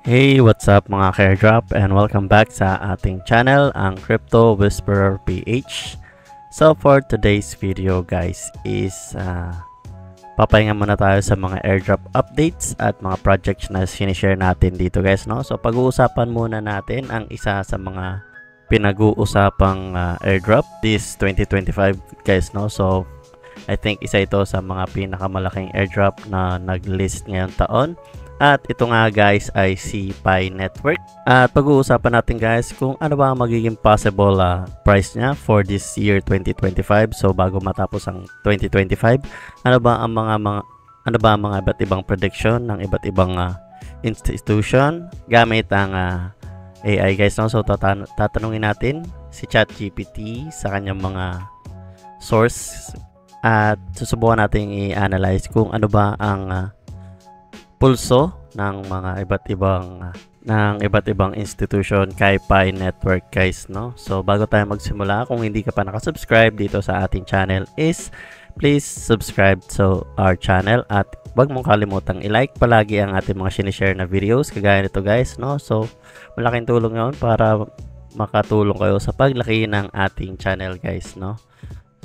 Hey, what's up mga Airdrop and welcome back sa ating channel, ang Crypto Whisperer PH. So for today's video guys is papahinga muna tayo sa mga airdrop updates at mga projects na sinishare natin dito guys, no? So pag-uusapan muna natin ang isa sa mga pinag-uusapang airdrop this 2025 guys, no? So I think isa ito sa mga pinakamalaking airdrop na nag-list ngayong taon. At ito nga guys ay si Pi Network. At pag-uusapan natin guys kung ano ba ang magiging possible price niya for this year 2025. So bago matapos ang 2025, ano ba ang mga iba't ibang prediction ng iba't ibang institution gamit ang AI guys, no? So tatanungin natin si ChatGPT sa kanyang mga source at susubukan natin i-analyze kung ano ba ang pulso ng mga iba't ibang institution kay Pi Network guys, no? So bago tayo magsimula, kung hindi ka pa nakasubscribe dito sa ating channel is please subscribe to our channel at wag mong kalimutang i-like palagi ang ating mga sinishare na videos kagaya nito guys, no? So malaking tulong yun para makatulong kayo sa paglaki ng ating channel guys, no?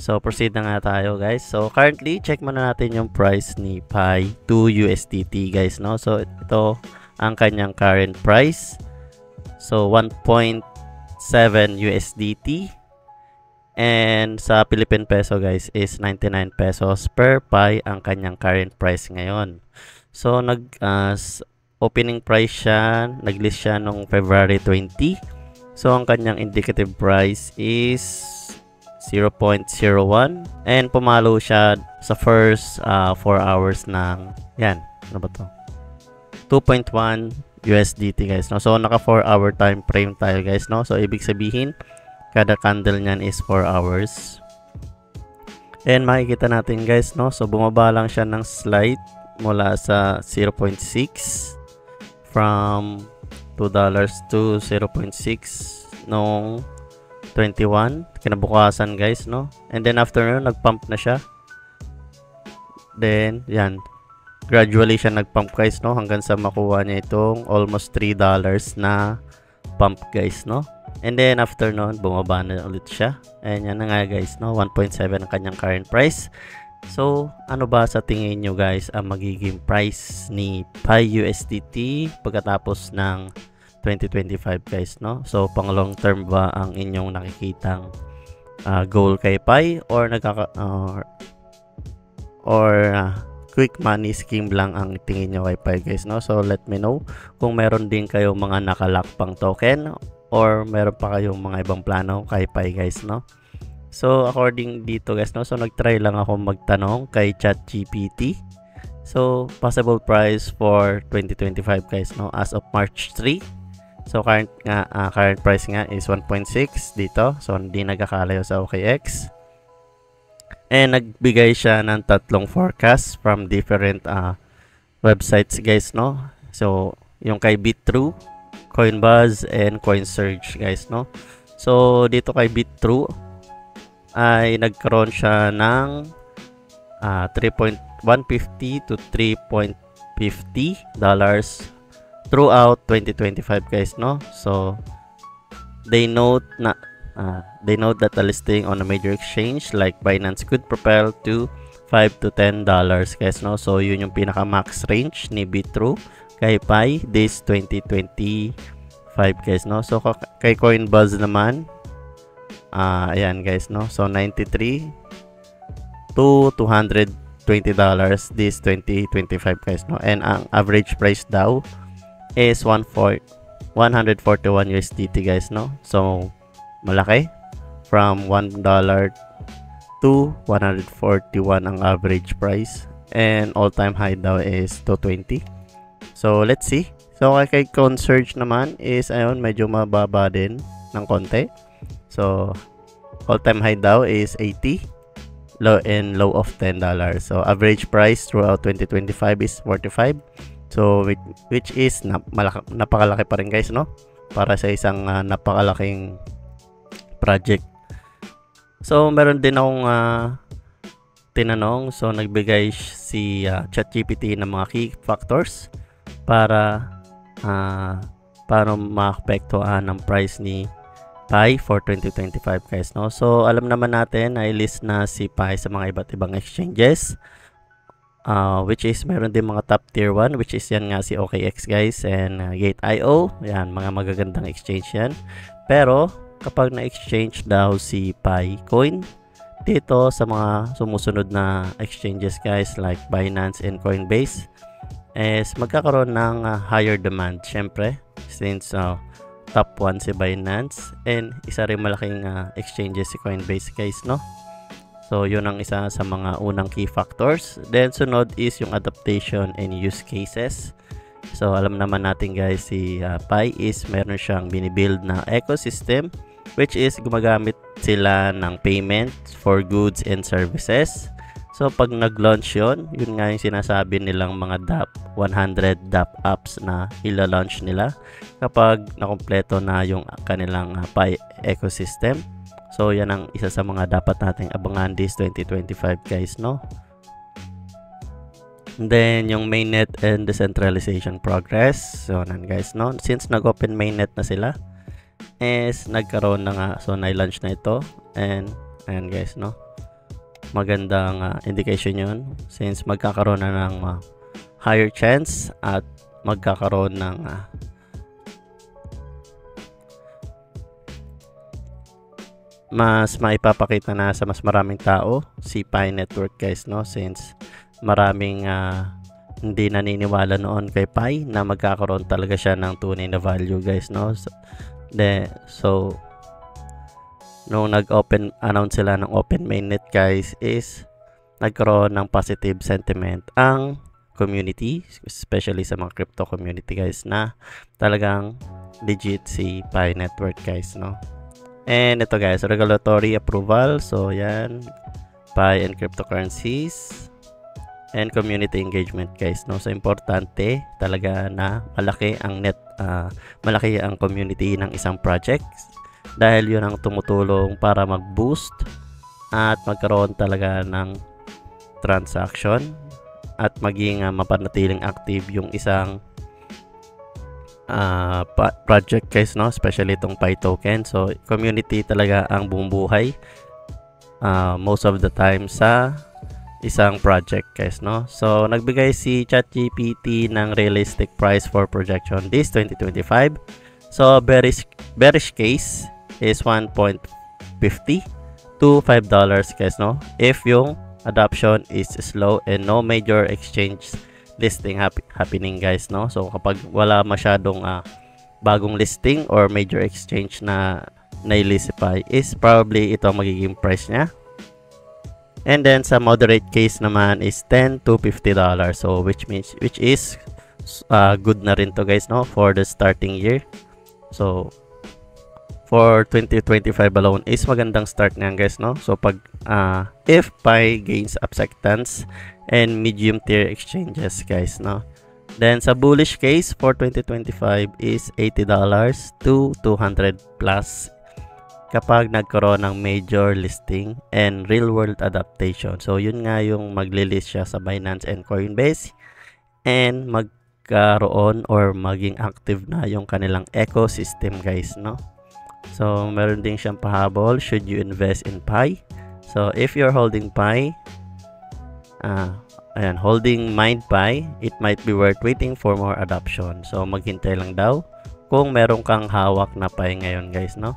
So proceed na nga tayo guys. So currently check muna natin yung price ni Pi to USDT guys, no? So ito ang kanyang current price. So 1.7 USDT and sa Philippine peso guys is 99 pesos per Pi ang kanyang current price ngayon. So opening price siya, nag-list siya noong February 20. So ang kanyang indicative price is 0.01 and pumalo siya sa first 4 hours ng yan, ano ba to, 2.1 USDT guys, no? So naka 4 hour time frame tayo guys, no? So ibig sabihin kada candle niyan is 4 hours and makikita natin guys, no? So bumaba lang siya ng slight mula sa 0.6 from $2 to 0.6 nung 21 kinabukasan guys, no? And then after nun nagpump na siya, then yan gradually siya nagpump guys, no? Hanggang sa makuha niya itong almost $3 na pump guys, no? And then after nun bumaba na ulit siya and yan na nga guys, no? 1.7 ang kanyang current price. So ano ba sa tingin nyo guys ang magiging price ni Pi USDT pagkatapos ng 2025 guys, no? So pang long term ba ang inyong nakikitang goal kay Pi or quick money scheme lang ang tingin nyo kay Pi guys, no? So let me know kung meron din kayo mga nakalock pang token or meron pa kayong mga ibang plano kay Pi guys, no? So according dito guys, no? So nagtry lang ako magtanong kay ChatGPT. So possible price for 2025 guys, no? As of March 3. So current price nga is 1.6 dito. So hindi nagkakalayo sa OKX. And nagbigay siya ng tatlong forecast from different websites guys, no? So yung kay Bitrue, Coinbuzz and CoinSurge guys, no? So dito kay Bitrue ay nagkaroon siya ng 3.150 to 3.50 dollars throughout 2025 guys, no? So they note that a listing on a major exchange like Binance could propel to $5 to $10 guys, no? So yun yung pinaka max range ni Bitrue kay Pi this 2025 guys, no? So kay Coinbuzz naman ayan guys, no? So 93 to $220 this 2025 guys, no? And ang average price daw is 141 USDT guys, no? So malaki from $1 to 141 ang average price and all time high daw is 220. So let's see. So kay CoinSurge naman is ayun medyo mababa din ng konti. So all time high daw is 80, low of $10. So average price throughout 2025 is 45. So which is napakalaki pa rin guys, no? Para sa isang napakalaking project. So meron din akong tinanong. So nagbigay si ChatGPT ng mga key factors para paano maapektuhan ng price ni Pi for 2025 guys, no? So alam naman natin na list na si Pi sa mga iba't ibang exchanges, which is meron din mga top tier 1, which is yan nga si OKX guys, and Gate.io, yan mga magagandang exchange yan. Pero kapag na-exchange daw si Pi coin dito sa mga sumusunod na exchanges guys like Binance and Coinbase, is magkakaroon ng higher demand syempre, since top 1 si Binance and isa rin malaking exchanges si Coinbase guys, no? So yun ang isa sa mga unang key factors. Then sunod is yung adaptation and use cases. So alam naman natin guys, si Pi is meron siyang binibuild na ecosystem, which is gumagamit sila ng payment for goods and services. So pag nag-launch yun nga yung sinasabi nilang mga DApp 100 DApp apps na ila-launch nila kapag nakumpleto na yung kanilang Pi ecosystem. So yan ang isa sa mga dapat nating abangan this 2025 guys, no? And then yung mainnet and decentralization progress. So nan guys, no? Since nag-open mainnet na sila, is nagkaroon na nga, so na-launch na ito, and ayan guys, no? Magandang indication yun since magkakaroon na ng higher chance at magkakaroon ng mas maipapakita na sa mas maraming tao si Pi Network guys, no? Since maraming hindi naniniwala noon kay Pi na magkakaroon talaga siya ng tunay na value guys, no? So nung announce sila ng open mainnet guys, is nagkaroon ng positive sentiment ang community, especially sa mga crypto community guys, na talagang legit si Pi Network guys, no? And ito guys, regulatory approval. So yan, Pi and cryptocurrencies and community engagement guys, no? So importante talaga na malaki ang community ng isang project, dahil yun ang tumutulong para mag-boost at magkaroon talaga ng transaction at maging mapanatiling active yung isang project guys, no? Especially itong Pi token. So community talaga ang bumubuhay most of the time sa isang project guys, no? So nagbigay si ChatGPT ng realistic price for projection this 2025. So bearish case is 1.50 to $5 guys, no? If yung adoption is slow and no major exchange listing happening guys, no? So kapag wala masyadong bagong listing or major exchange na nailisify, is probably ito magiging price niya. And then sa moderate case naman is $10 to $50. So which is good na rin to guys, no? For the starting year. So for 2025 alone is magandang start niyan guys, no? So pag if Pi gains acceptance and medium tier exchanges guys, no? Then sa bullish case for 2025 is $80 to 200 plus kapag nagkaroon ng major listing and real world adaptation. So yun nga yung maglilist siya sa Binance and Coinbase and magkaroon or maging active na yung kanilang ecosystem guys, no? So meron din siyang pahabol, should you invest in Pi? So if you're holding Pi, holding Mind Pi, it might be worth waiting for more adoption. So maghintay lang daw kung meron kang hawak na Pi ngayon guys, no?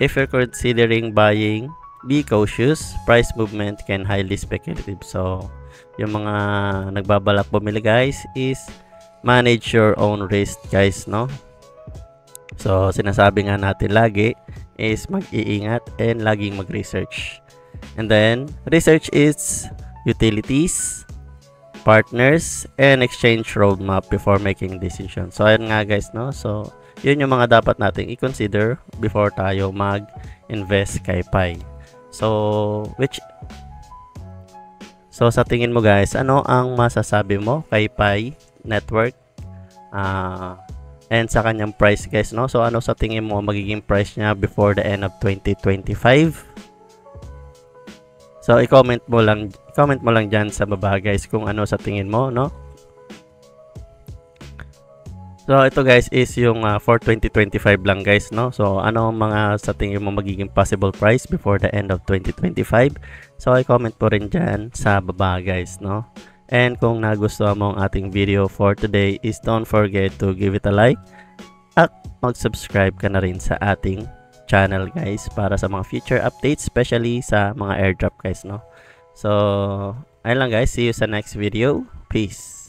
If you're considering buying, be cautious. Price movement can highly speculative. So yung mga nagbabalak bumili guys, is manage your own risk guys, no? So sinasabi nga natin lagi is mag-iingat and laging mag-research. And then research is utilities, partners, and exchange roadmap before making decisions. So ayun nga guys, no? So yun yung mga dapat nating i-consider before tayo mag-invest kay Pi. So sa tingin mo guys, ano ang masasabi mo kay Pi Network and sa kanyang price guys, no? So ano sa tingin mo magiging price niya before the end of 2025? So i-comment mo lang dyan sa baba guys kung ano sa tingin mo, no? So ito guys is yung for 2025 lang guys, no? So ano ang mga sa tingin mo magiging possible price before the end of 2025? So i-comment po rin dyan sa baba guys, no? And kung nagustuhan mo ang ating video for today is don't forget to give it a like at mag-subscribe ka na rin sa ating channel guys para sa mga future updates, especially sa mga airdrop guys, no? So ayun lang guys, see you sa next video. Peace!